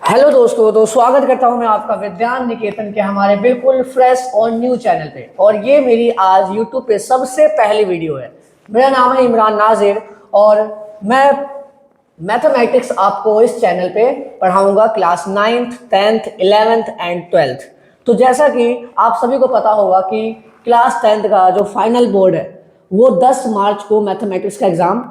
Hello दोस्तों, तो स्वागत करता हूं मैं आपका विज्ञान निकेतन के हमारे बिल्कुल फ्रेश और न्यू चैनल पे। और ये मेरी आज यूट्यूब पे सबसे पहली वीडियो है। मेरा नाम है इमरान नाजिर और मैं मैथमेटिक्स आपको इस चैनल पे पढ़ाऊंगा class 9th 10th 11th and 12th। तो जैसा कि आप सभी को पता होगा कि क्लास 10th का जो फाइनल बोर्ड है वो 10 मार्च को मैथमेटिक्स का एग्ज़ाम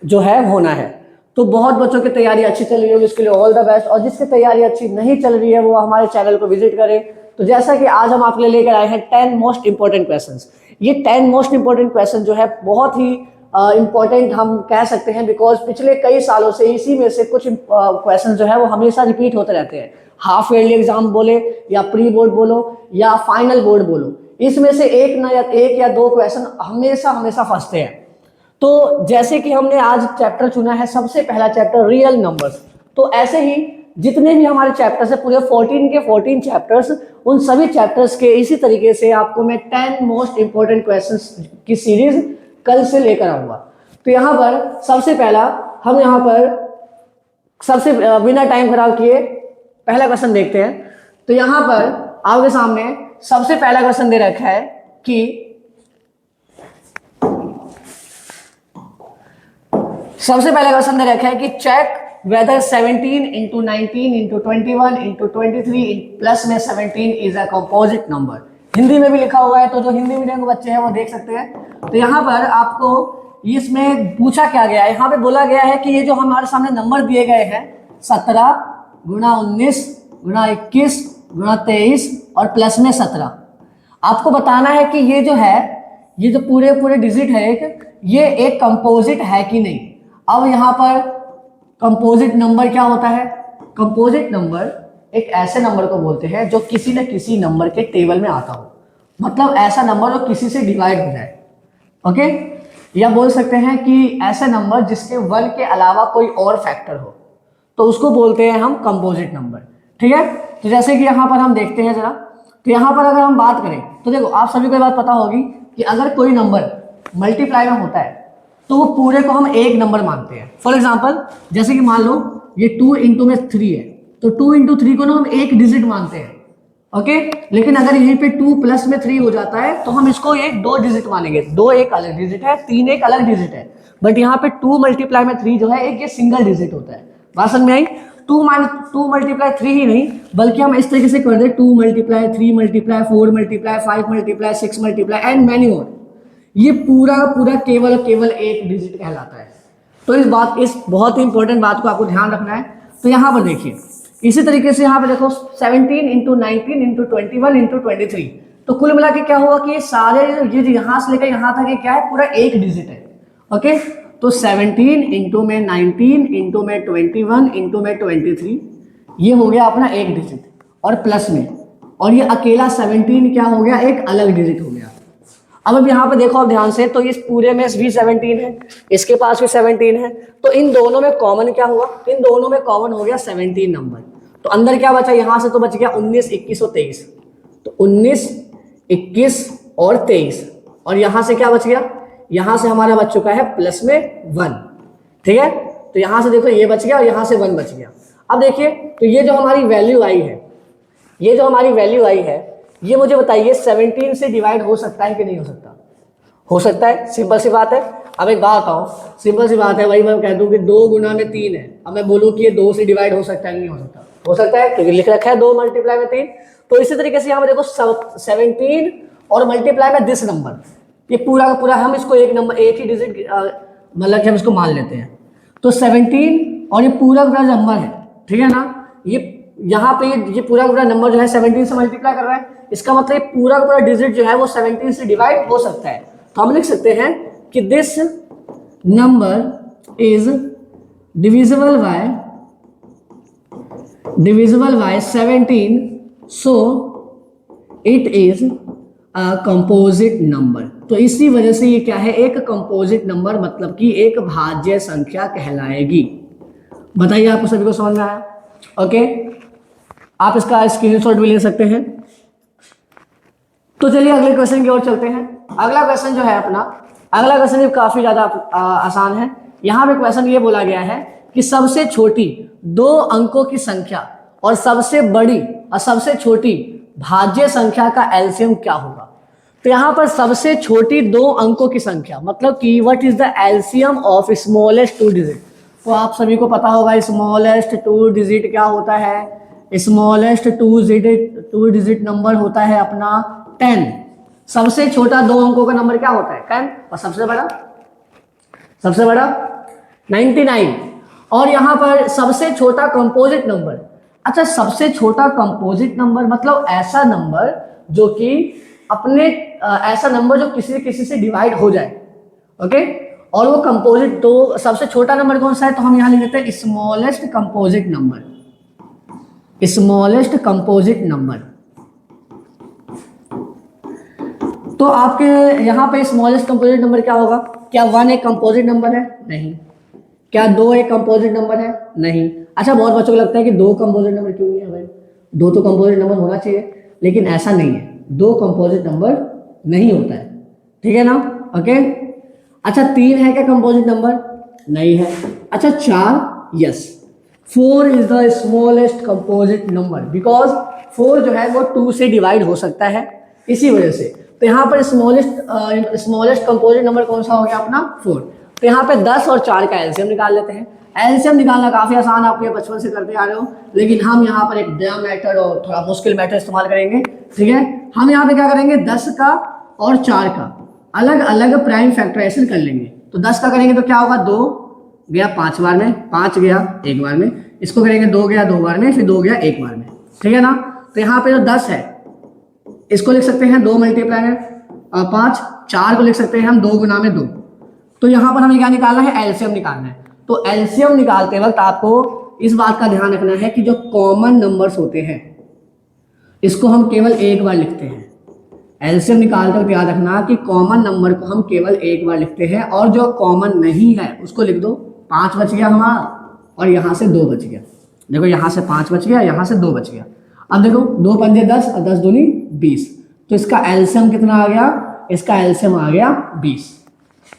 जो है होना है। तो बहुत बच्चों की तैयारी अच्छी चल रही होगी, उसके लिए ऑल द बेस्ट। और जिसकी तैयारी अच्छी नहीं चल रही है वो हमारे चैनल को विजिट करे। तो जैसा कि आज हम आपके लिए लेकर आए हैं 10 मोस्ट इंपॉर्टेंट क्वेश्चंस। ये 10 मोस्ट इंपॉर्टेंट क्वेश्चन जो है बहुत ही इंपॉर्टेंट हम कह सकते हैं, बिकॉज पिछले कई सालों से इसी में से कुछ क्वेश्चन जो है वो हमेशा रिपीट होते रहते हैं। हाफ ईयरली एग्जाम बोले या प्री बोर्ड बोलो या फाइनल बोर्ड बोलो, इसमें से एक या दो क्वेश्चन हमेशा हमेशा फंसते हैं। तो जैसे कि हमने आज चैप्टर चुना है, सबसे पहला चैप्टर रियल नंबर्स। तो ऐसे ही जितने भी हमारे चैप्टर्स है, पूरे 14 के 14 चैप्टर्स, उन सभी चैप्टर्स के इसी तरीके से आपको मैं 10 मोस्ट इंपॉर्टेंट क्वेश्चंस की सीरीज कल से लेकर आऊंगा। तो यहाँ पर सबसे पहला हम यहाँ पर सबसे बिना टाइम खराब किए पहला क्वेश्चन देखते हैं। तो यहाँ पर आपके सामने सबसे पहला क्वेश्चन दे रखा है कि सबसे पहला क्वेश्चन दे रखा है कि check whether 17 into 19 into 21 into 23 plus में 17 is a composite number. Hindi में भी लिखा हुआ है, तो जो हिंदी मीडियम के बच्चे हैं वो देख सकते हैं। तो यहाँ पर आपको इसमें पूछा क्या गया है, यहाँ पे बोला गया है कि ये जो हमारे सामने नंबर दिए गए हैं 17 गुणा 19 गुणा 21 गुणा 23 और प्लस में 17, आपको बताना है कि ये जो है, ये जो पूरे पूरे डिजिट है ये एक कंपोजिट है कि नहीं। अब यहाँ पर कंपोजिट नंबर क्या होता है? कंपोजिट नंबर एक ऐसे नंबर को बोलते हैं जो किसी न किसी नंबर के टेबल में आता हो, मतलब ऐसा नंबर जो किसी से डिवाइड हो जाए। ओके, या बोल सकते हैं कि ऐसा नंबर जिसके 1 के अलावा कोई और फैक्टर हो, तो उसको बोलते हैं हम कंपोजिट नंबर। ठीक है, तो जैसे कि यहाँ पर हम देखते हैं जरा। तो यहाँ पर अगर हम बात करें तो देखो, आप सभी को बात पता होगी कि अगर कोई नंबर मल्टीप्लाई में होता है तो वो पूरे को हम एक नंबर मानते हैं। फॉर एग्जांपल, जैसे कि मान लो ये 2 इंटू में 3 है, तो 2 इंटू 3 को ना हम एक डिजिट मानते हैं। ओके, लेकिन अगर यहीं पे 2 प्लस में 3 हो जाता है तो हम इसको एक 2 डिजिट मानेंगे। 2 एक अलग डिजिट है, 3 एक अलग डिजिट है, बट यहाँ पे 2 मल्टीप्लाई में 3 जो है एक ये सिंगल डिजिट होता है। बात समझ में आई? 2 मल्टीप्लाई 3 ही नहीं, बल्कि हम इस तरीके से कर दे 2 multiply 3 multiply 4 multiply 5 multiply 6 multiply and many more, ये पूरा पूरा केवल केवल एक डिजिट कहलाता है। तो इस बहुत ही इंपॉर्टेंट बात को आपको ध्यान रखना है। तो यहाँ पर देखिए, इसी तरीके से यहाँ पे देखो 17 इंटू 19 इंटू 21 इंटू 23, तो कुल मिला के क्या हुआ कि ये सारे ये यहाँ से लेकर यहाँ तक ये क्या है, पूरा एक डिजिट है। ओके, तो 17 इंटू में 19 इंटू में 21 इंटू में 23, ये हो गया अपना एक डिजिट, और प्लस में, और ये अकेला 17 क्या हो गया, एक अलग डिजिट हो गया। अब यहाँ पे देखो आप ध्यान से, तो इस पूरे में भी 17 है, इसके पास भी 17 है, तो इन दोनों में कॉमन क्या हुआ, इन दोनों में कॉमन हो गया 17 नंबर। तो अंदर क्या बचा, यहाँ से तो बच गया 19 21 और 23, तो 19 21 और 23, और यहाँ से क्या बच गया, यहाँ से हमारा बच चुका है प्लस में 1। ठीक है, तो यहाँ से देखो ये बच गया और यहाँ से 1 बच गया। अब देखिए, तो ये जो हमारी वैल्यू आई है, ये जो हमारी वैल्यू आई है, ये मुझे बताइए 17 से डिवाइड हो सकता है कि नहीं हो सकता? हो सकता है, सिंपल सी बात है। अब एक बात बताओ, सिंपल सी बात है, वही मैं कह दूं कि 2 गुना में 3 है, अब मैं बोलूं कि ये 2 से डिवाइड हो सकता है कि नहीं हो सकता? हो सकता है, क्योंकि लिख रखा है 2 मल्टीप्लाई में 3। तो इसी तरीके से यहाँ पर देखो 17 और मल्टीप्लाई में दिस नंबर, ये पूरा का पूरा हम इसको एक नंबर, एक ही डिजिट मतलब कि हम इसको मान लेते हैं। तो 17 और ये पूरा पूरा नंबर है, ठीक है ना, ये यहाँ पे ये पूरा पूरा नंबर जो है 17 से मल्टीप्लाई कर रहा है, इसका मतलब पूरा पूरा डिजिट जो है वो 17 से डिवाइड हो सकता है। तो हम लिख सकते हैं कि this number is divisible by 17, so it is a composite number. तो इसी वजह से ये क्या है, एक कंपोजिट नंबर, मतलब कि एक भाज्य संख्या कहलाएगी। बताइए, आपको सभी को समझ में आया? ओके, आप इसका स्क्रीनशॉट भी ले सकते हैं। तो चलिए अगले क्वेश्चन की ओर चलते हैं। अगला क्वेश्चन जो है अपना, अगला क्वेश्चन भी काफी ज्यादा आसान है। यहाँ पे क्वेश्चन ये बोला गया है कि सबसे छोटी 2 अंकों की संख्या और सबसे बड़ी और सबसे छोटी भाज्य संख्या का एलसीएम क्या होगा। तो यहाँ पर सबसे छोटी 2 अंकों की संख्या, मतलब कि what is the LCM of smallest 2 digit. तो आप सभी को पता होगा स्मॉलेस्ट 2 डिजिट क्या होता है। स्मॉलेस्ट 2 डिजिट नंबर होता है अपना 10। सबसे छोटा 2 अंकों का नंबर क्या होता है 10, और सबसे बड़ा 99। और यहाँ पर सबसे छोटा कंपोजिट नंबर, अच्छा सबसे छोटा कंपोजिट नंबर मतलब ऐसा नंबर जो कि अपने ऐसा नंबर जो किसी से डिवाइड हो जाए, ओके। और वो कंपोजिट, तो सबसे छोटा नंबर कौन सा है, तो हम यहाँ लिख देते हैं स्मॉलेस्ट कंपोजिट नंबर। तो आपके यहाँ पे स्मॉलेस्ट कंपोजिट नंबर क्या होगा। क्या 1 एक कंपोजिट नंबर है, नहीं। क्या 2 एक कंपोजिट नंबर है, नहीं। अच्छा बहुत बच्चों को लगता है कि 2 कंपोजिट नंबर क्यों नहीं है भाई, 2 तो कंपोजिट नंबर होना चाहिए, लेकिन ऐसा नहीं है, 2 कंपोजिट नंबर नहीं होता है, ठीक है ना, ओके। अच्छा 3 है क्या कंपोजिट नंबर, नहीं है। अच्छा 4, yes. 4 is the smallest composite number, because 4 जो है वो 2 से डिवाइड हो सकता है, इसी वजह से। तो यहाँ पर स्मॉलेस्ट कंपोजिट नंबर कौन सा हो गया अपना 4। तो यहाँ पे 10 और 4 का एलसीएम निकाल लेते हैं। एलसीएम निकालना काफी आसान, आप ये बचपन से करते आ रहे हो, लेकिन हम यहाँ पर एक नया मेथड और थोड़ा मुश्किल मेथड इस्तेमाल करेंगे, ठीक है। हम यहाँ पे क्या करेंगे, 10 का और 4 का अलग अलग प्राइम फैक्टराइजेशन कर लेंगे। तो 10 का करेंगे तो क्या होगा, 2 गया 5 बार में, 5 गया 1 बार में। इसको करेंगे 2 गया 2 बार में, फिर 2 गया 1 बार में, ठीक है ना। तो यहाँ पे जो 10 है इसको लिख सकते हैं 2 मल्टीप्लाई में 5, 4 को लिख सकते हैं हम 2 गुना में 2। तो यहाँ पर हमें क्या निकालना है, एलसीएम निकालना है। तो एलसीएम निकालते वक्त आपको इस बात का ध्यान रखना है कि जो कॉमन नंबर्स होते हैं इसको हम केवल एक बार लिखते हैं। एलसीएम निकालते वक्त याद रखना कि कॉमन नंबर को हम केवल एक बार लिखते हैं, और जो कॉमन नहीं है उसको लिख दो। 5 बच गया हमारा, और यहाँ से 2 बच गया। देखो यहाँ से 5 बच गया, यहाँ से 2 बच गया। अब देखो 2 पंजे 10 और 10 दूनी 20, तो इसका एलसीएम कितना आ गया, इसका एलसीएम आ गया 20।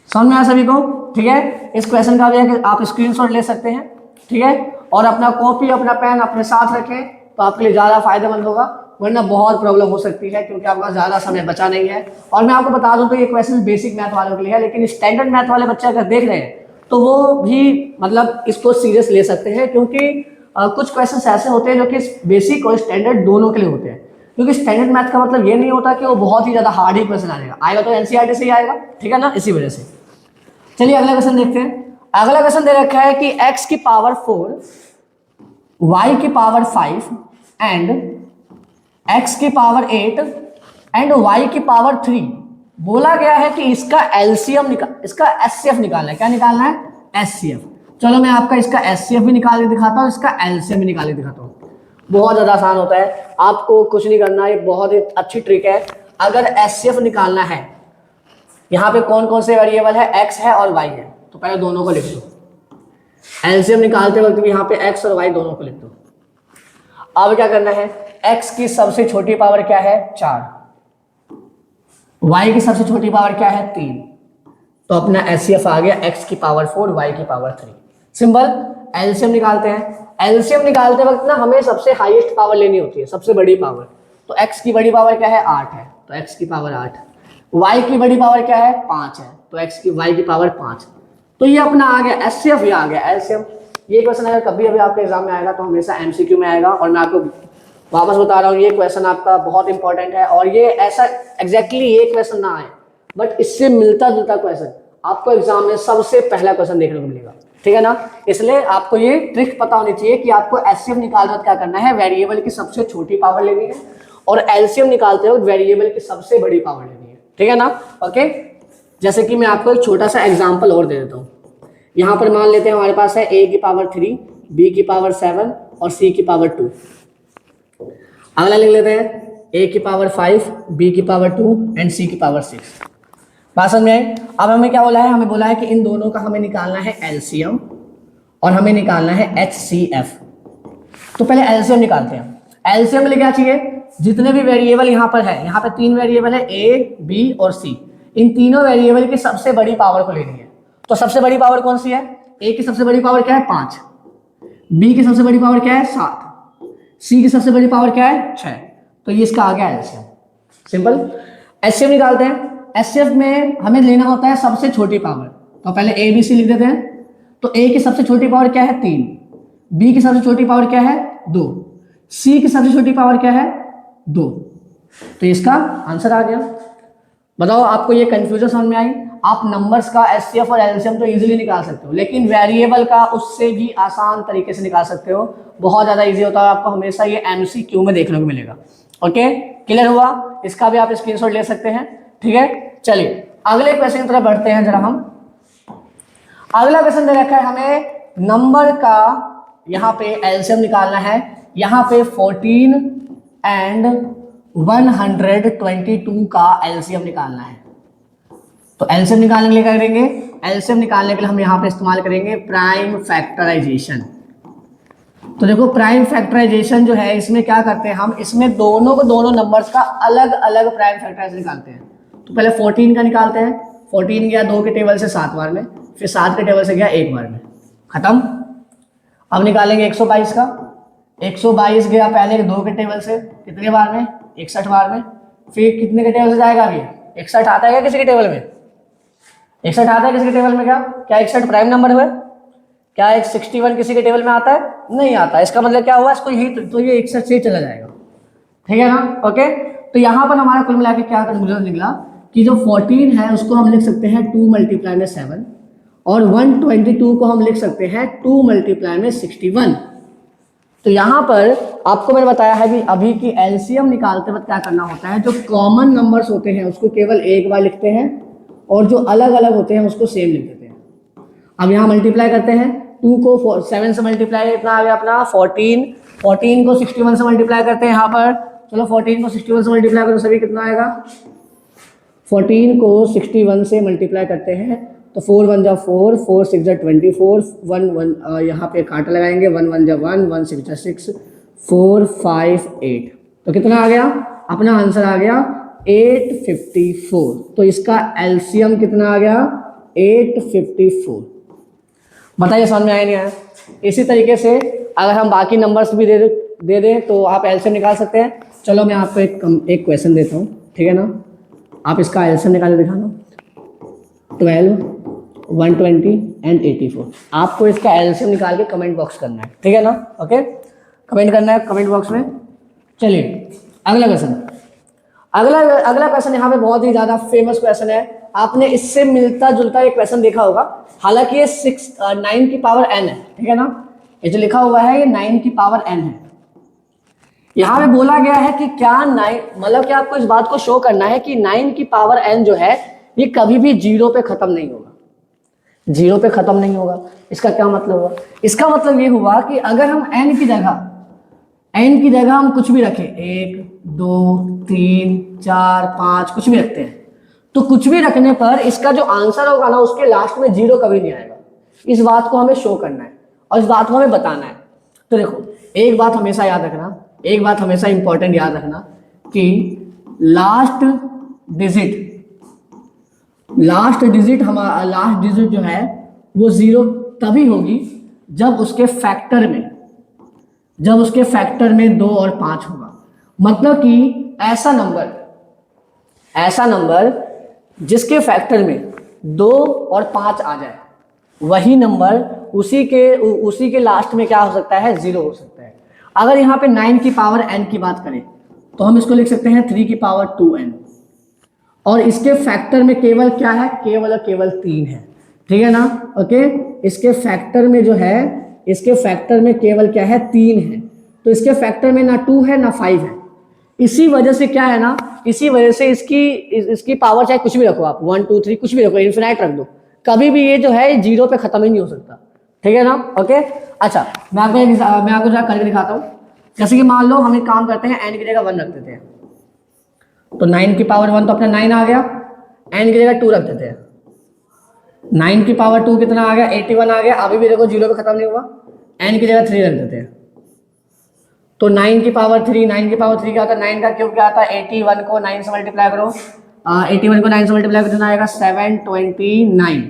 समझ में आया सभी को, ठीक है। इस क्वेश्चन का भी है कि आप स्क्रीनशॉट ले सकते हैं, ठीक है, और अपना कॉपी अपना पेन अपने साथ रखें तो आपके लिए ज़्यादा फायदेमंद होगा, वरना बहुत प्रॉब्लम हो सकती है क्योंकि आपका ज़्यादा समय बचा नहीं है। और मैं आपको बता दूं तो ये क्वेश्चन बेसिक मैथ वालों के लिए है, लेकिन स्टैंडर्ड मैथ वाले बच्चे अगर देख रहे हैं तो वो भी मतलब इसको सीरियस ले सकते हैं, क्योंकि कुछ क्वेश्चन ऐसे होते हैं जो कि बेसिक और स्टैंडर्ड दोनों के लिए होते हैं। क्योंकि स्टैंडर्ड मैथ का मतलब ये नहीं होता कि वो बहुत ही ज़्यादा हार्ड ही क्वेश्चन आएगा तो एनसीईआरटी से ही आएगा, ठीक है ना, इसी वजह से। चलिए अगला क्वेश्चन देखते हैं। अगला क्वेश्चन दे रखा है कि x की पावर 4, y की पावर 5 एंड x की पावर 8 एंड y की पावर 3। बोला गया है कि इसका एलसीएम इसका एचसीएफ निकालना है। क्या निकालना है, एचसीएफ। चलो मैं आपका इसका एचसीएफ भी निकाल के दिखाता हूँ, इसका एलसीएम भी निकाल के दिखाता हूँ। बहुत ज़्यादा आसान होता है, आपको कुछ नहीं करना, ये बहुत ही अच्छी ट्रिक है। अगर एचसीएफ निकालना है, यहाँ पे कौन कौन से वेरिएबल है, x है और y है, तो पहले दोनों को लिख दो। एलसीएम निकालते वक्त भी यहाँ पे x और y दोनों को लिख दो। अब क्या करना है, x की सबसे छोटी पावर क्या है 4, y की सबसे छोटी पावर क्या है 3, तो अपना एचसीएफ आ गया x की पावर 4 y की पावर 3। सिंपल। एलसीएम निकालते हैं। एलसीएम निकालते वक्त ना हमें सबसे हाईएस्ट पावर लेनी होती है, सबसे बड़ी पावर। तो x की बड़ी पावर क्या है 8 है, तो x की पावर 8। y की बड़ी पावर क्या है 5 है, तो y की पावर 5। तो ये अपना आ गया एचसीएफ, ये आ गया एलसीएम। ये क्वेश्चन अगर कभी अभी आपके एग्जाम में आएगा तो हमेशा एमसीक्यू में आएगा, और मैं आपको वापस बता रहा हूँ ये क्वेश्चन आपका बहुत इंपॉर्टेंट है। और ये ऐसा एग्जैक्टली ये क्वेश्चन ना आए, बट इससे मिलता जुलता क्वेश्चन आपको एग्जाम में सबसे पहला क्वेश्चन देखने को मिलेगा, ठीक है ना। इसलिए आपको ये ट्रिक पता होनी चाहिए कि आपको एचसीएफ निकालते वक्त क्या करना है, वेरिएबल की सबसे छोटी पावर लेनी है, और एलसीएम निकालते वक्त वेरिएबल की सबसे बड़ी पावर लेनी है, ठीक है ना, ओके। जैसे कि मैं आपको एक छोटा सा एग्जांपल और दे देता हूँ। यहाँ पर मान लेते हैं हमारे पास है a की पावर 3, b की पावर 7 और c की पावर 2। अगला लिख लेते हैं a की पावर 5, b की पावर 2 एंड c की पावर 6। बात समझ में आई। अब हमें क्या बोला है, हमें बोला है कि इन दोनों का हमें निकालना है एलसीएम और हमें निकालना है एचसीएफ। तो पहले एलसीएम निकालते हैं। एलसीएम में क्या चाहिए, जितने भी वेरिएबल यहाँ पर है, यहाँ पे 3 वेरिएबल है a, b और c। इन तीनों वेरिएबल की सबसे बड़ी पावर को लेनी है। तो सबसे बड़ी पावर कौन सी है, a की सबसे बड़ी पावर क्या है 5, b की सबसे बड़ी पावर क्या है 7, सी की सबसे बड़ी पावर क्या है 6, तो ये इसका आ गया एलसीएम। सिंपल। एचसीएफ निकालते हैं। एचसीएफ में हमें लेना होता है सबसे छोटी पावर, तो पहले ए बी सी लिख देते हैं। तो ए की सबसे छोटी पावर क्या है 3, बी की सबसे छोटी पावर क्या है 2, सी की सबसे छोटी पावर क्या है 2, तो इसका आंसर आ गया। बताओ आपको ये कंफ्यूजन समझ में आई? आप नंबर्स का एचसीएफ और एलसीएम तो इजीली निकाल सकते हो, लेकिन वेरिएबल का उससे भी आसान तरीके से निकाल सकते हो, बहुत ज़्यादा इजी होता है। आपको हमेशा ये एमसीक्यू में देखने को मिलेगा। ओके, क्लियर हुआ? इसका भी आप स्क्रीनशॉट ले सकते हैं। ठीक है, चलिए अगले क्वेश्चन की तरफ बढ़ते हैं जरा हम। अगला क्वेश्चन दे रखा है हमें नंबर का, यहाँ पे एलसीएम निकालना है। यहाँ पे 14 एंड 122 का एलसीएम निकालना है। तो एलसीएम निकालने के लिए क्या करेंगे? एलसीएम निकालने के लिए हम यहाँ पे इस्तेमाल करेंगे प्राइम फैक्टराइजेशन। तो देखो प्राइम फैक्टराइजेशन जो है, इसमें क्या करते हैं हम, इसमें दोनों नंबर्स का अलग अलग प्राइम फैक्टराइजेशन निकालते हैं। तो पहले 14 का निकालते हैं। 14 गया 2 के टेबल से 7 बार में, फिर 7 के टेबल से गया 1 बार में, खत्म। अब निकालेंगे 122 का। 122 गया पहले 2 के टेबल से कितने बार में? 61 बार में। फिर कितने के टेबल से जाएगा? अभी 61 आता है क्या किसी के टेबल में? 61 आता है किसी के टेबल में? क्या 61 प्राइम नंबर हुआ? क्या 61 किसी के टेबल में आता है? नहीं आता। इसका मतलब क्या हुआ? इसको यही तो ये 61 से ही चला जाएगा। ठीक है ना? ओके, तो यहाँ पर हमारा कुल मिला के क्या कंक्लूजन निकला कि जो 14 है उसको हम लिख सकते हैं 2 मल्टीप्लाई में 7, और 122 को हम लिख सकते हैं 2 मल्टीप्लाई में 61। तो यहाँ पर आपको मैंने बताया है कि अभी की एलसीएम निकालते वक्त क्या करना होता है, जो कॉमन नंबर्स होते हैं उसको केवल एक बार लिखते हैं, और जो अलग अलग होते हैं उसको सेम लिख देते हैं। अब यहाँ मल्टीप्लाई करते हैं, 2 को 7 से मल्टीप्लाई इतना आ गया अपना 14, 14 को 61 से मल्टीप्लाई करते हैं यहाँ पर। चलो 14 को 61 से मल्टीप्लाई करो, सभी कितना आएगा? 14 को 61 से मल्टीप्लाई करते हैं तो 4 1 जा 4, 4 6 जा 24, 1 1 यहाँ पे कांटा लगाएंगे, 1 1 जा 1, 1 6 जा 6, 4 5 8, तो कितना आ गया? अपना आंसर आ गया 854। तो इसका एलसीएम कितना आ गया? 854। बताइए समझ में आया नहीं आया? इसी तरीके से अगर हम बाकी नंबर्स भी दे दें तो आप एलसीएम निकाल सकते हैं। चलो मैं आपको एक क्वेश्चन देता हूँ, ठीक है ना? आप इसका एलसीएम निकाल दिखाना। 12, 120 एंड 84। आपको इसका एलसीएम निकाल के कमेंट बॉक्स करना है, ठीक है ना? ओके, कमेंट करना है कमेंट बॉक्स में। चलिए अगला क्वेश्चन। अगला क्वेश्चन यहाँ पे बहुत ही ज़्यादा फेमस क्वेश्चन है। आपने इससे मिलता जुलता एक क्वेश्चन देखा होगा, हालांकि ये 9 की पावर n है, ठीक है ना? ये जो लिखा हुआ है ये 9 की पावर n है। यहाँ पे बोला गया है कि क्या 9, मतलब कि आपको इस बात को शो करना है कि 9 की पावर n जो है ये कभी भी 0 पे खत्म नहीं होगा। 0 पे खत्म नहीं होगा। इसका क्या मतलब हुआ? इसका मतलब ये हुआ कि अगर हम n की जगह हम कुछ भी रखें, 1 2 3 4 5 कुछ भी रखते हैं, तो कुछ भी रखने पर इसका जो आंसर होगा ना उसके लास्ट में 0 कभी नहीं आएगा। इस बात को हमें शो करना है और इस बात को हमें बताना है। तो देखो एक बात हमेशा याद रखना, एक बात हमेशा इंपॉर्टेंट याद रखना कि लास्ट डिजिट जो है वो 0 तभी होगी जब उसके फैक्टर में 2 और 5 होगा। मतलब कि ऐसा नंबर जिसके फैक्टर में 2 और 5 आ जाए, वही नंबर उसी के लास्ट में क्या हो सकता है? 0 हो सकता है। अगर यहाँ पे 9 की पावर n की बात करें तो हम इसको लिख सकते हैं 3 की पावर 2n, और इसके फैक्टर में केवल क्या है? केवल 3 है, ठीक है ना? ओके, इसके फैक्टर में जो है, इसके फैक्टर में केवल क्या है? 3 है। तो इसके फैक्टर में ना 2 है ना 5 है। इसी वजह से क्या है ना, इसी वजह से इसकी पावर चाहे कुछ भी रखो आप, 1 2 3 कुछ भी रखो, इन्फिनाइट रख दो, कभी भी ये जो है 0 पे खत्म ही नहीं हो सकता, ठीक है ना? ओके, अच्छा मैं आपको जरा करके दिखाता हूँ। जैसे कि मान लो हम एक काम करते हैं, n की जगह 1 रख देते हैं, तो 9 की पावर 1 तो अपना 9 आ गया, n की जगह 2 रख देते हैं, 9 की पावर 2 कितना आ गया? 81 आ गया। अभी भी देखो 0 पे खत्म नहीं हुआ। n की जगह 3 रख देते हैं, तो 9 की पावर 3 क्या होता है? 9 का क्यूब क्या आता है? 81 को 9 से मल्टीप्लाई करो, 81 को 9 से मल्टीप्लाई कितना आएगा? 729,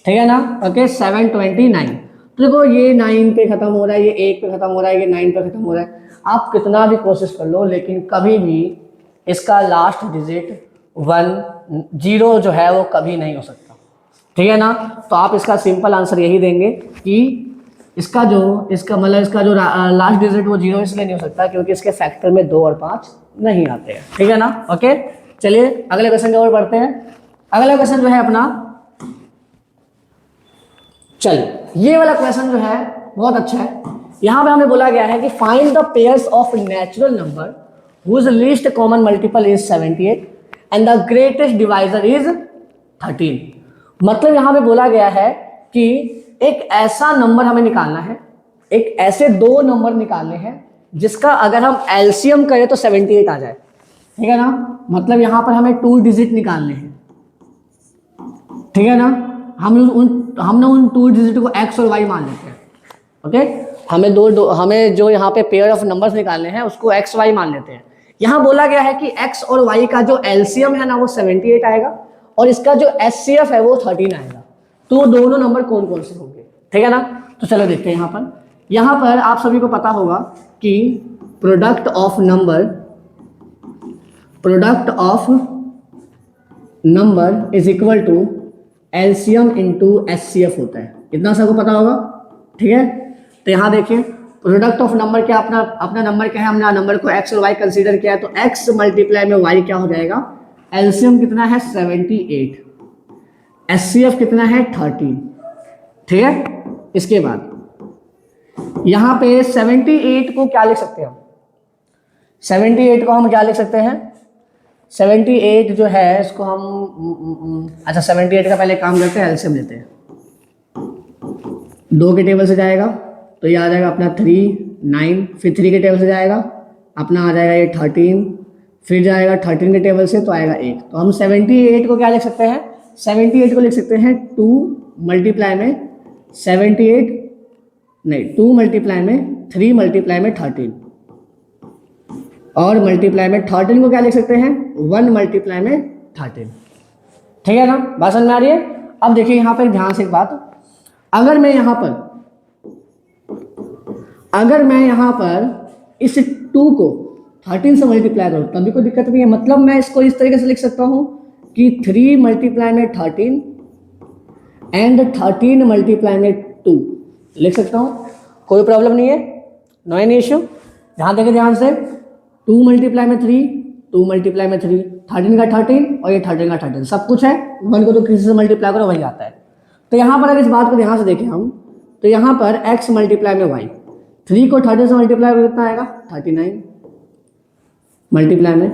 ठीक है ना? ओके, 729। तो देखो ये 9 पे खत्म हो रहा है, ये 1 पे खत्म हो रहा है, ये 9 पे खत्म हो रहा है। आप कितना भी कोशिश कर लो लेकिन कभी भी इसका लास्ट डिजिट 1 0 जो है वो कभी नहीं हो सकता, ठीक है ना। तो आप इसका सिंपल आंसर यही देंगे कि इसका मतलब इसका जो लास्ट डिजिट वो 0 इसलिए नहीं हो सकता क्योंकि इसके फैक्टर में 2 और 5 नहीं आते हैं, ठीक है ना। ओके, चलिए अगले क्वेश्चन की ओर बढ़ते हैं। अगला क्वेश्चन जो है अपना, चलिए ये वाला क्वेश्चन जो है बहुत अच्छा है। यहां पे हमें बोला गया है कि find the pairs of natural number whose least common multiple is 78 and the greatest divisor is 13। मतलब यहां पे बोला गया है कि एक ऐसा नंबर हमें निकालना है, एक ऐसे 2 नंबर निकालने हैं जिसका अगर हम एलसीएम करें तो 78 आ जाए, ठीक है ना। मतलब यहां पर हमें 2 डिजिट निकालने हैं, ठीक है ना। हमने उन 2 डिजिट को एक्स और वाई मान लेते हैं, ओके। हमें जो यहाँ पे पेयर ऑफ नंबर्स निकालने हैं उसको एक्स वाई मान लेते हैं। यहाँ बोला गया है कि एक्स और वाई का जो एलसीएम है ना वो 78 आएगा और इसका जो एचसीएफ है वो 13 आएगा। तो वो दोनों नंबर कौन कौन से होंगे, ठीक है ना। तो चलो देखते हैं। यहाँ पर आप सभी को पता होगा कि product of number is equal to LCM into HCF होता है, इतना सबको पता होगा, ठीक है। तो यहाँ देखिए प्रोडक्ट ऑफ नंबर क्या, अपना नंबर क्या है, हमने नंबर को एक्स और वाई कंसीडर किया है, तो एक्स मल्टीप्लाई में वाई क्या हो जाएगा, एलसीएम कितना है 78, एचसीएफ कितना है 13, ठीक है। इसके बाद यहाँ पे 78 को क्या लिख सकते हैं हम, 78 को हम क्या लिख सकते हैं, 78 जो है इसको हम अच्छा 78 का पहले काम करते हैं, एलसीएम लेते हैं। 2 के टेबल से जाएगा तो ये आ जाएगा अपना 3 9, फिर 3 के टेबल से जाएगा अपना आ जाएगा ये 13, फिर जाएगा 13 के टेबल से तो आएगा 1। तो हम 78 को क्या लिख सकते हैं, 78 को लिख सकते हैं 2 मल्टीप्लाई में 78 नहीं 2 मल्टीप्लाई में 3 मल्टीप्लाई में 13 और मल्टीप्लाई में 13 को क्या लिख सकते हैं 1 मल्टीप्लाई में 13, ठीक है ना। बात समझ में आ रही है। अब देखिए यहाँ पर ध्यान से एक बात, अगर मैं यहाँ पर इस 2 को 13 से मल्टीप्लाई करूँ तब भी कोई दिक्कत नहीं है। मतलब मैं इसको इस तरीके से लिख सकता हूँ कि 3 मल्टीप्लाई में 13 एंड 13 मल्टीप्लाई में 2 लिख सकता हूँ, कोई प्रॉब्लम नहीं है, नो एनी इश्यू। ध्यान देंगे ध्यान से, 2 मल्टीप्लाई में 3, 2 मल्टीप्लाई में 3, 13 का 13 और ये 13 का 13 सब कुछ है, 1 को तो किसी से मल्टीप्लाई करो वही आता है। तो यहाँ पर अगर इस बात को ध्यान से देखें हम, तो यहाँ पर x मल्टीप्लाई में y, 3 को 13 से मल्टीप्लाई करो कितना आएगा 39, मल्टीप्लाई में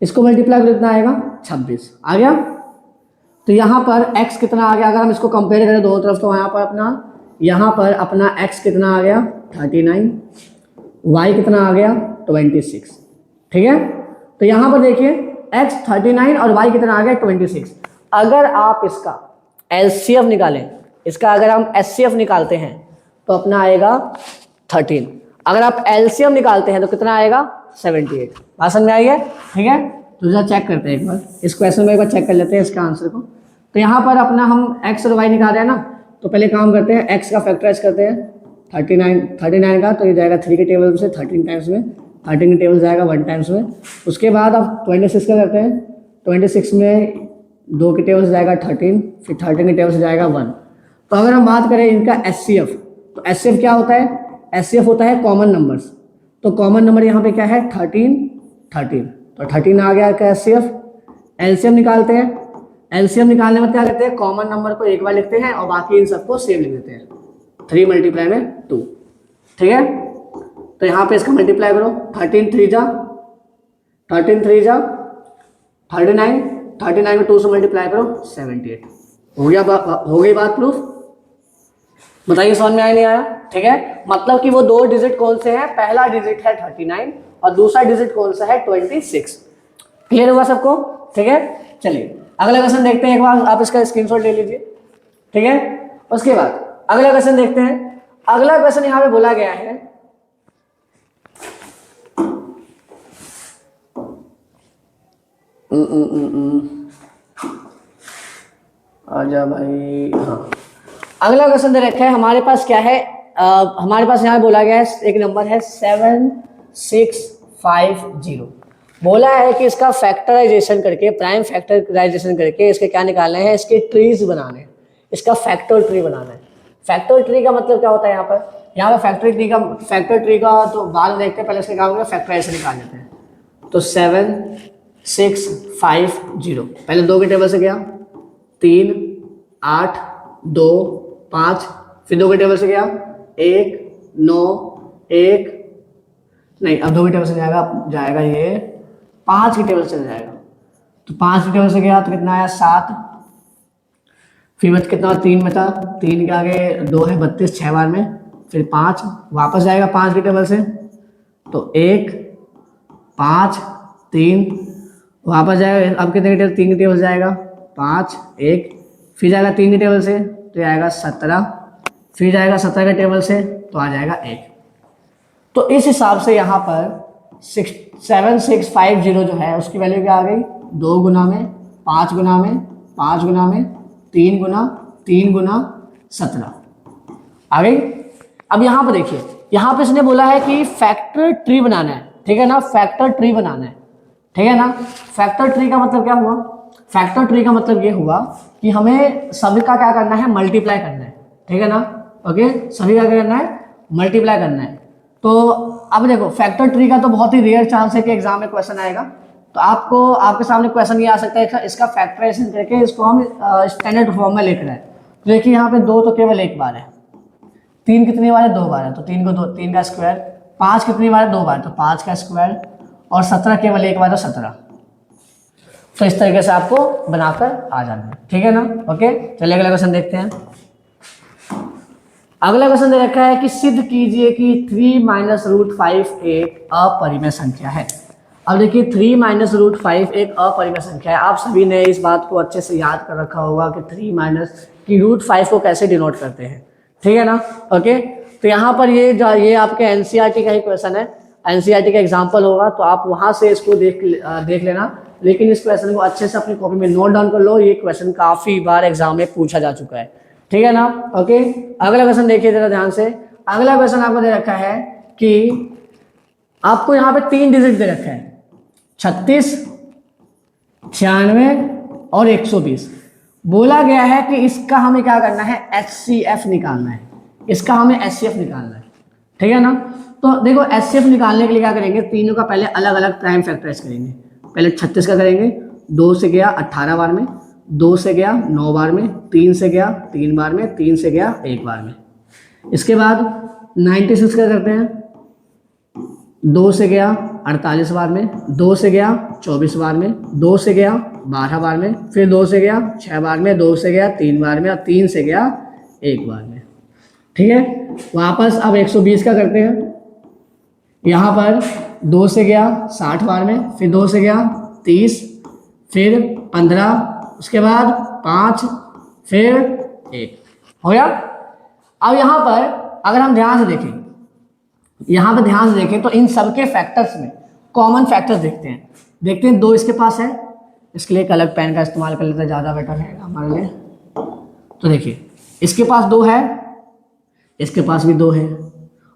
इसको मल्टीप्लाई करो कितना आएगा 26 आ गया। तो यहाँ पर x कितना आ गया, अगर हम इसको कंपेयर करें दोनों तरफ तो यहाँ पर अपना x कितना आ गया 39, y कितना आ गया 26, ठीक है। तो यहाँ पर देखिए x 39 और y कितना आ गया 26। अगर आप इसका एलसीएफ निकालें, इसका अगर हम एचसीएफ निकालते हैं तो अपना आएगा 13, अगर आप एलसीएम निकालते हैं तो कितना आएगा 78। बात समझ में आई है, ठीक है। तो जरा चेक करते हैं एक बार इस क्वेश्चन में, एक बार चेक कर लेते हैं इसका आंसर को। तो यहाँ पर अपना हम x और y निकाल रहे हैं ना, तो पहले काम करते हैं x का फैक्टराइज करते हैं 39 का, तो ये जाएगा 3 के टेबल से 13 टाइम्स में, 13 के टेबल जाएगा 1 टाइम्स में। उसके बाद आप 26 का करते हैं, 26 में 2 के टेबल से जाएगा 13, फिर 13 के टेबल से जाएगा 1। तो अगर हम बात करें इनका एचसीएफ, तो एचसीएफ क्या होता है, एचसीएफ होता है कॉमन नंबर्स। तो कॉमन नंबर यहाँ पे क्या है 13, तो 13 आ गया का एचसीएफ। एलसीएम निकालते हैं, एलसीएम निकालने में क्या करते हैं, कॉमन नंबर को एक बार लिखते हैं और बाकी इन सबको सेम लिख देते हैं, 3 मल्टीप्लाई में 2, ठीक है। तो यहाँ पे इसका मल्टीप्लाई करो, 13 3 जा 39, 39 में 2 से मल्टीप्लाई करो 78, हो गई बात प्रूफ। बताइए समझ में आया नहीं आया, ठीक है। मतलब कि वो 2 डिजिट कौन से हैं, पहला डिजिट है 39 और दूसरा डिजिट कौन सा है 26। क्लियर हुआ सबको, ठीक है। चलिए अगला क्वेश्चन देखते हैं, एक बार आप इसका स्क्रीनशॉट ले लीजिए, ठीक है। उसके बाद अगला क्वेश्चन देखते हैं। अगला क्वेश्चन यहाँ पे बोला गया है आजा भाई, हाँ अगला क्वेश्चन दे रखा है हमारे पास क्या है, हमारे पास यहाँ बोला गया है एक नंबर है 7650। बोला है कि इसका फैक्टराइजेशन करके, प्राइम फैक्टराइजेशन करके इसके क्या निकालने हैं, इसके ट्रीज बनाने हैं, इसका फैक्टर ट्री बनाना है। फैक्टर ट्री का मतलब क्या होता है यहाँ पे फैक्टर ट्री का तो बाद में देखते हैं, पहले इसका क्या होगा, फैक्टराइजेशन निकाल लेते हैं। तो 7650 पहले 2 के टेबल से गया 3 8 2 5, फिर 2 के टेबल से गया 1 9 1, नहीं अब 2 के टेबल से जाएगा ये 5 के टेबल से जाएगा। तो 5 के टेबल से गया तो कितना आया 7, फिर बच कितना 3 में था, 3 के आगे 2 है 32 6 बार में, फिर 5 वापस जाएगा 5 के टेबल से, तो 1 5 3 वापस जाएगा, अब कितने के टेबल, 3 के टेबल से जाएगा 5 1, फिर जाएगा 3 के टेबल से तो आएगा 17, फिर जाएगा 17 के टेबल से तो आ जाएगा 1। तो इस हिसाब से यहाँ पर 7650 जो है उसकी वैल्यू क्या आ गई, 2 गुना में 5 गुना में 5 गुना में 3 गुना 3 गुना 17 आ गई। अब यहाँ पर देखिए, यहाँ पे इसने बोला है कि फैक्टर ट्री बनाना है, ठीक है ना, फैक्टर ट्री बनाना है, ठीक है ना। फैक्टर ट्री का मतलब क्या हुआ, फैक्टर ट्री का मतलब ये हुआ कि हमें सभी का क्या करना है, मल्टीप्लाई करना है, ठीक है ना। ओके, सभी का क्या करना है, मल्टीप्लाई करना है। तो अब देखो फैक्टर ट्री का तो बहुत ही रेयर चांस है कि एग्जाम में क्वेश्चन आएगा, तो आपको आपके सामने क्वेश्चन ये आ सकता है इसका फैक्टराइजेशन करके इसको हम स्टैंडर्ड फॉर्म में लिख रहे हैं। तो देखिए यहाँ पे 2 तो केवल एक बार है, 3 कितनी बार है, 2 बार है, तो 3 को 2 3 का स्क्वायर, 5 कितनी बार है, 2 बार, तो 5 का स्क्वायर, और 17 केवल एक बार, तो 17। तो इस तरीके से आपको बनाकर आ जाना है, ठीक है ना। ओके, चलिए अगला क्वेश्चन देखते हैं। अगला क्वेश्चन दे रखा है कि सिद्ध कीजिए कि 3 - √5 एक अपरिमेय संख्या है। अब देखिए 3 - √5 एक अपरिमेय संख्या है। आप सभी ने इस बात को अच्छे से याद कर रखा होगा कि 3 की √5 को कैसे डिनोट करते हैं, ठीक है ना। ओके, तो यहाँ पर ये आपके एनसीईआरटी का ही क्वेश्चन है, एनसीईआरटी का एग्जाम्पल होगा, तो आप वहाँ से इसको देख लेना, लेकिन इस क्वेश्चन को अच्छे से अपनी कॉपी में नोट डाउन कर लो। ये क्वेश्चन काफ़ी बार एग्जाम में पूछा जा चुका है, ठीक है ना। ओके, अगला क्वेश्चन देखिए जरा ध्यान से। अगला क्वेश्चन आपको दे रखा है कि आपको यहाँ पे 3 डिजिट दे रखा है, 36 96 और 120। बोला गया है कि इसका हमें क्या करना है, HCF निकालना है, इसका हमें HCF निकालना है, ठीक है ना। तो देखो HCF निकालने के लिए क्या करेंगे, तीनों का पहले अलग अलग प्राइम फैक्टराइज करेंगे। पहले 36 का करेंगे, 2 से गया 18 बार में, 2 से गया 9 बार में, 3 से गया 3 बार में, 3 से गया 1 बार में। इसके बाद 96 का करते हैं, 2 से गया 48 बार में, 2 से गया 24 बार में, 2 से गया 12 बार में, फिर 2 से गया 6 बार में, 2 से गया 3 बार में, और 3 से गया 1 बार में, ठीक है। वापस अब 120 का करते हैं, यहाँ पर 2 से गया 60 बार में, फिर 2 से गया 30, फिर 15, उसके बाद 5, फिर 1, हो गया। अब यहाँ पर अगर हम ध्यान से देखें, यहाँ पर ध्यान से देखें तो इन सबके फैक्टर्स में कॉमन फैक्टर्स देखते हैं। 2 इसके पास है, इसके लिए एक अलग पेन का इस्तेमाल कर लेते हैं, ज़्यादा बेटर है हमारे लिए। तो देखिए इसके पास 2 है, इसके पास भी 2 है,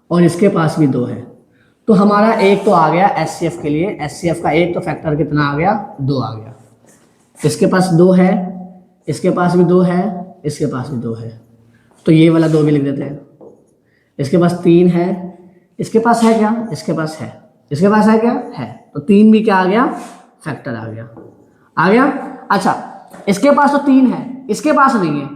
और इसके पास भी 2 है। तो हमारा एक तो आ गया HCF के लिए, HCF का एक तो फैक्टर कितना आ गया, 2 आ गया। इसके पास 2 है, इसके पास भी 2 है, इसके पास भी 2 है, तो ये वाला 2 भी लिख देते हैं। इसके पास 3 है, इसके पास है क्या, इसके पास है, इसके पास है क्या, है, तो 3 भी क्या आ गया, फैक्टर आ गया। अच्छा, इसके पास तो 3 है, इसके पास नहीं है,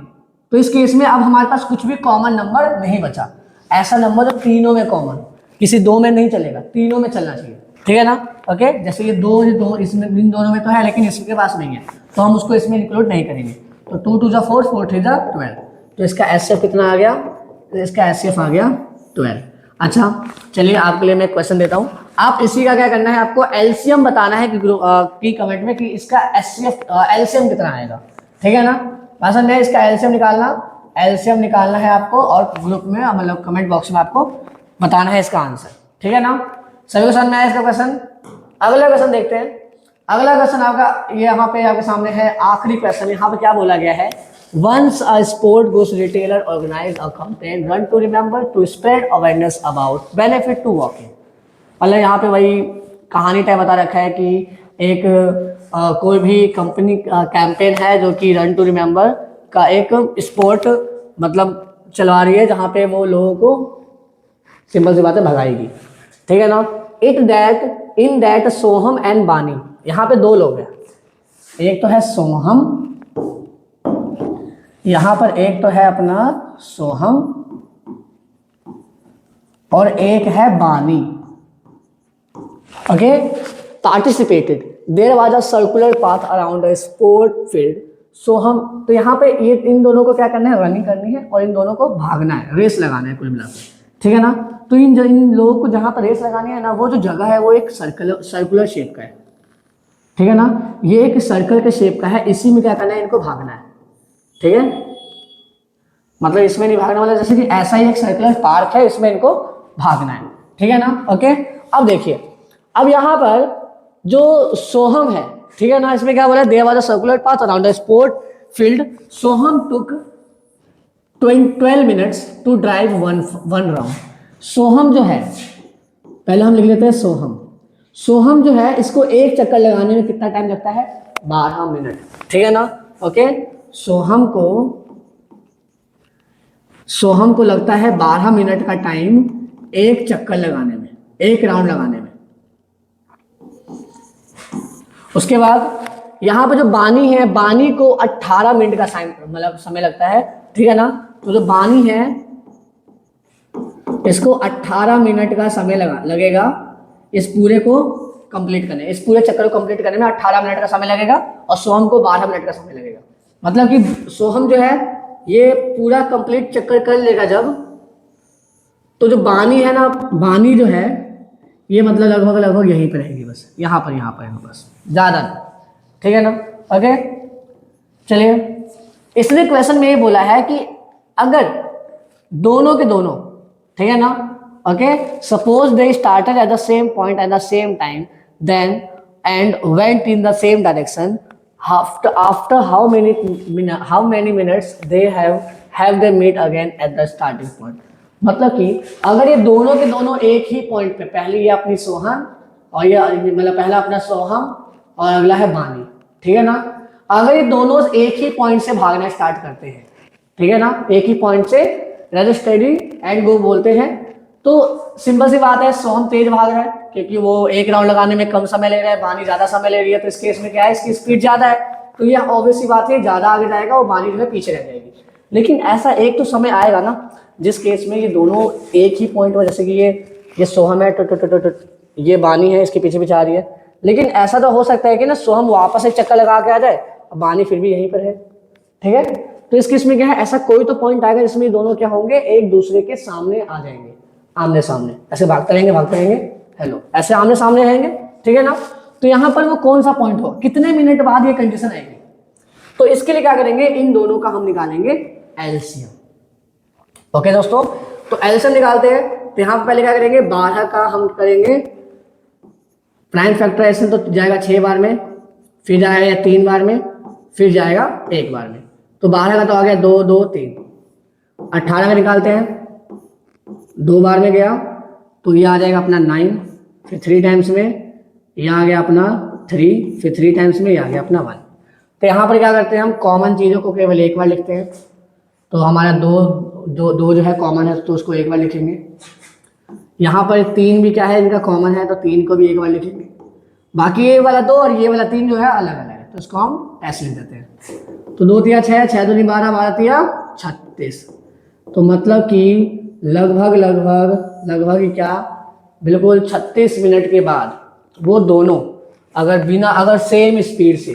तो इस केस में अब हमारे पास कुछ भी कॉमन नंबर नहीं बचा। ऐसा नंबर जो तीनों में कॉमन, किसी 2 में नहीं चलेगा, तीनों में चलना चाहिए, ठीक है ना। ओके, जैसे ये 2 इसमें इन दोनों में तो है, लेकिन इसके पास नहीं है, तो हम उसको इसमें इंक्लूड नहीं करेंगे। तो 2 2 4 4 3 12, तो इसका HCF कितना आ गया, तो इसका HCF आ गया 12। अच्छा, चलिए आपके लिए मैं क्वेश्चन देता हूँ। आप इसी का क्या करना है, आपको एलसीएम बताना है कि कमेंट में कि इसका एलसीएम कितना आएगा, ठीक है ना। पसंद है इसका एलसीएम निकालना है आपको, और ग्रुप में मतलब कमेंट बॉक्स में आपको बताना है इसका आंसर, ठीक है ना। सभी को समझ में आया इसका क्वेश्चन। अगला क्वेश्चन देखते हैं। अगला क्वेश्चन आपका ये यहाँ पे आपके सामने है, आखिरी क्वेश्चन। यहाँ पे क्या बोला गया है, Once a sport goes retailer organize a campaign run to remember to spread awareness about benefit to walking। मतलब यहाँ पे वही कहानी टाइप बता रखा है कि एक कोई भी कंपनी कैंपेन है जो कि रन टू रिमेंबर का एक स्पोर्ट मतलब चला रही है, जहाँ पे वो लोगों को सिंपल सी बात है भगाएगी, ठीक है ना। इन दैट सोहम एंड बानी, यहाँ पे दो लोग हैं, एक तो है सोहम, यहाँ पर एक तो है अपना सोहम और एक है बानी। Okay, participated there was a circular path around a sport field. Soham, तो यहाँ पे ये इन दोनों को क्या करना है, रनिंग करनी है और इन दोनों को भागना है, रेस लगाना है कुल मिलाकर, ठीक है ना। तो इन लोगों को जहाँ पर रेस लगानी है ना, वो जो जगह है वो एक सर्कुलर शेप का है, ठीक है ना। ये एक सर्कल के शेप का है, इसी में क्या करना है, इनको भागना है, ठीक है। मतलब इसमें नहीं भागना, मतलब जैसे कि ऐसा ही एक सर्कुलर पार्क है, इसमें इनको भागना है, ठीक है ना। ओके, अब देखिए, अब यहाँ पर जो सोहम है, ठीक है ना, इसमें क्या बोला, there was a circular path around the sport field. Soham took 12 minutes to drive one round. Soham जो है, पहले हम लिख लेते हैं सोहम। सोहम जो है, इसको एक चक्कर लगाने में कितना टाइम लगता है, 12 मिनट, ठीक है ना। ओके, सोहम को लगता है 12 मिनट का टाइम एक चक्कर लगाने में, एक राउंड लगाने में। उसके बाद यहाँ पे जो बानी है, बानी को 18 मिनट का मतलब समय लगता है, ठीक है ना। तो जो बानी है इसको 18 मिनट का समय लगेगा इस पूरे को कंप्लीट करने, इस पूरे चक्कर को कंप्लीट करने में 18 मिनट का समय लगेगा और सोहम को 12 मिनट का समय लगेगा। मतलब कि सोहम जो है ये पूरा कंप्लीट चक्कर कर लेगा जब, तो जो बानी है ना, बानी जो है ये मतलब लगभग यहीं पर रहेगी, बस यहाँ पर बस, ज़्यादा, ठीक है ना। ओके, चलिए, इसने क्वेश्चन में ये बोला है कि अगर दोनों के दोनों, ठीक है ना, okay, suppose they started at the same point at the same time then and went in the same direction, after how many minutes they have they meet again at the starting point। मतलब कि अगर ये दोनों के दोनों एक ही point पे, पहले ये अपनी सोहम और ये मतलब पहला अपना सोहम और अगला है बानी, ठीक है ना। अगर ये दोनों एक ही पॉइंट से भागना स्टार्ट करते हैं, ठीक है ना, एक ही पॉइंट से रेड स्टडी एंड गो बोलते हैं, तो सिंपल सी बात है, सोहम तेज भाग रहा है क्योंकि वो एक राउंड लगाने में कम समय ले रहा है, बानी ज्यादा समय ले रही है, तो इस केस में क्या है, इसकी स्पीड ज्यादा है, तो ये ऑब्वियस सी बात है, ज्यादा आगे जाएगा और बानी जो है पीछे रह जाएगी। लेकिन ऐसा एक तो समय आएगा ना जिस केस में ये दोनों एक ही पॉइंट पर, जैसे कि ये सोहम है, ये बानी है, इसके पीछे पीछे आ रही है, लेकिन ऐसा तो हो सकता है कि ना सोहम वापस एक चक्कर लगा के आ जाए और बानी फिर भी यहीं पर है, ठीक है। तो इस केस में क्या है, ऐसा कोई तो पॉइंट आएगा जिसमें दोनों क्या होंगे, एक दूसरे के सामने आ जाएंगे, आमने सामने, ऐसे भागते रहेंगे, हेलो, ऐसे आमने सामने रहेंगे, ठीक है ना। तो यहाँ पर वो कौन सा पॉइंट हो, कितने मिनट बाद ये कंडीशन आएगी, तो इसके लिए क्या करेंगे, इन दोनों का हम निकालेंगे एलसीएम। ओके दोस्तों, तो एलसीएम निकालते हैं, तो यहाँ पर पहले क्या करेंगे, 12 का हम करेंगे प्राइम फैक्टराइजेशन, तो जाएगा 6 बार में, फिर जाएगा 3 बार में, फिर जाएगा 1 बार में, तो 12 का तो आ गया 2 2 3, 18 का निकालते हैं, 2 बार में गया तो ये आ जाएगा अपना 9, फिर 3 टाइम्स में ये आ गया अपना 3, फिर 3 टाइम्स में ये आ गया अपना 1। तो यहाँ पर क्या करते हैं, हम कॉमन चीज़ों को केवल एक बार लिखते हैं, तो हमारा दो जो है कॉमन है, तो उसको एक बार लिखेंगे। यहाँ पर 3 भी क्या है, इनका कॉमन है, तो 3 को भी एक बार लिखेंगे। बाकी ये वाला 2 और ये वाला 3 जो है अलग अलग है, तो इसको हम ऐसे लिख देते हैं। तो 2 तिया 6, 6 दूनी 12, 12 तिया 36, तो मतलब कि लगभग क्या, बिल्कुल 36 मिनट के बाद वो दोनों अगर सेम स्पीड से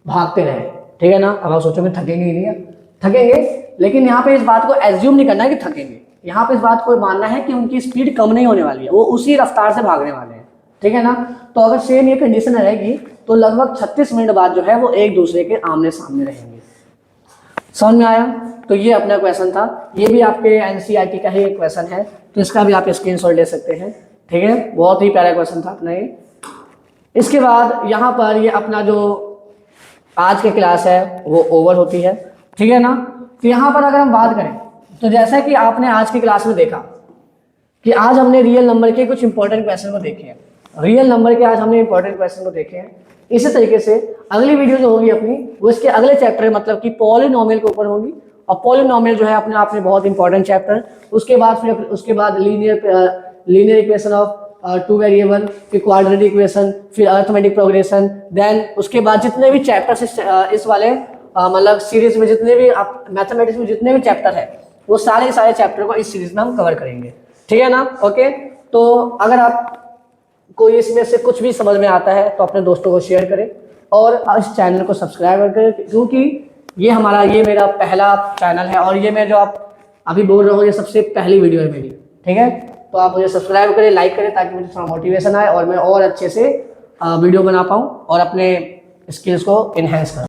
भागते रहे, ठीक है ना। अब आप सोचोगे थकेंगे ही नहीं, थकेंगे, लेकिन यहाँ पे इस बात को एज्यूम नहीं करना है कि थकेंगे, यहाँ पे इस बात को मानना है कि उनकी स्पीड कम नहीं होने वाली है, वो उसी रफ्तार से भागने वाले हैं, ठीक है ना। तो अगर सेम ये कंडीशन रहेगी तो लगभग 36 मिनट बाद जो है वो एक दूसरे के आमने सामने रहेंगे। समझ में आया? तो ये अपना क्वेश्चन था, ये भी आपके एनसीईआरटी का ही क्वेश्चन है, तो इसका भी आप स्क्रीनशॉट ले सकते हैं, ठीक है। बहुत ही प्यारा क्वेश्चन था अपना ये। इसके बाद यहाँ पर ये अपना जो आज की क्लास है वो ओवर होती है, ठीक है ना। तो यहाँ पर अगर हम बात करें तो जैसा कि आपने आज की क्लास में देखा कि आज हमने रियल नंबर के कुछ इंपॉर्टेंट क्वेश्चन को देखे हैं, रियल नंबर के आज हमने इंपॉर्टेंट क्वेश्चन को देखे हैं। इसी तरीके से अगली वीडियो जो होगी अपनी वो इसके अगले चैप्टर मतलब कि पॉलिनोमियल के ऊपर होगी, और पॉलिनोमियल जो है अपने आप में बहुत इंपॉर्टेंट चैप्टर। उसके बाद linear equation of two variable, फिर क्वाड्रेटिक इक्वेशन, फिर अरिथमेटिक प्रोग्रेशन, देन उसके बाद जितने भी चैप्टर्स इस वाले मतलब सीरीज में जितने भी आप मैथमेटिक्स में जितने भी चैप्टर है वो सारे चैप्टर को इस सीरीज में हम कवर करेंगे, ठीक है ना। ओके, तो अगर आप कोई इसमें से कुछ भी समझ में आता है तो अपने दोस्तों को शेयर करें और इस चैनल को सब्सक्राइब करें, क्योंकि ये मेरा पहला चैनल है और ये मैं जो आप अभी बोल रहा हूँ ये सबसे पहली वीडियो है मेरी, ठीक है। तो आप मुझे सब्सक्राइब करें, लाइक करें, ताकि मुझे थोड़ा मोटिवेशन आए और मैं और अच्छे से वीडियो बना पाऊँ और अपने स्किल्स को इन्हेंस करूँ।